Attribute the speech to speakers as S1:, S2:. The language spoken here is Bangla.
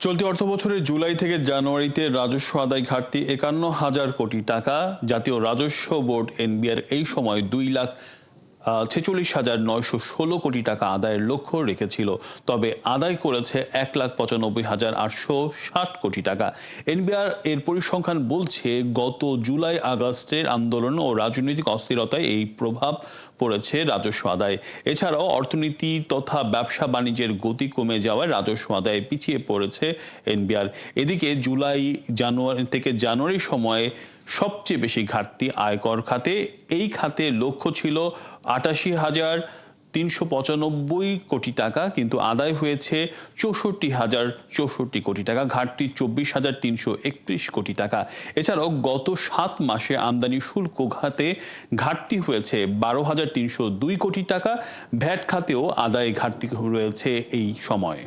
S1: চলতি অর্থবছরের জুলাই থেকে জানুয়ারিতে রাজস্ব আদায় ঘাটতি ৫১,০০০ কোটি টাকা। জাতীয় রাজস্ব বোর্ড এনবিআর এই সময় ২,৪৬,৯১৬ কোটি টাকা আদায়ের লক্ষ্য রেখেছিল, তবে আদায় করেছে ১,৯৫,৮৬০ কোটি টাকা। এনবিআর এর পরিসংখ্যান বলছে, গত জুলাই আগস্টের আন্দোলন ও রাজনৈতিক অস্থিরতায় এই প্রভাব পড়েছে রাজস্ব আদায়। এছাড়াও অর্থনীতি তথা ব্যবসা বাণিজ্যের গতি কমে যাওয়ায় রাজস্ব আদায় পিছিয়ে পড়েছে এনবিআর। এদিকে জানুয়ারি থেকে জানুয়ারির সময়ে সবচেয়ে বেশি ঘাটতি আয়কর খাতে। এই খাতে লক্ষ্য ছিল ৮৮,৩৯৫ কোটি টাকা, কিন্তু আদায় হয়েছে ৬৪,০৬৪ কোটি টাকা, ঘাটতি ২৪,৩৩১ কোটি টাকা। এছাড়াও গত ৭ মাসে আমদানি শুল্ক খাতে ঘাটতি হয়েছে ১২,৩০২ কোটি টাকা। ভ্যাট খাতেও আদায় ঘাটতি রয়েছে এই সময়ে।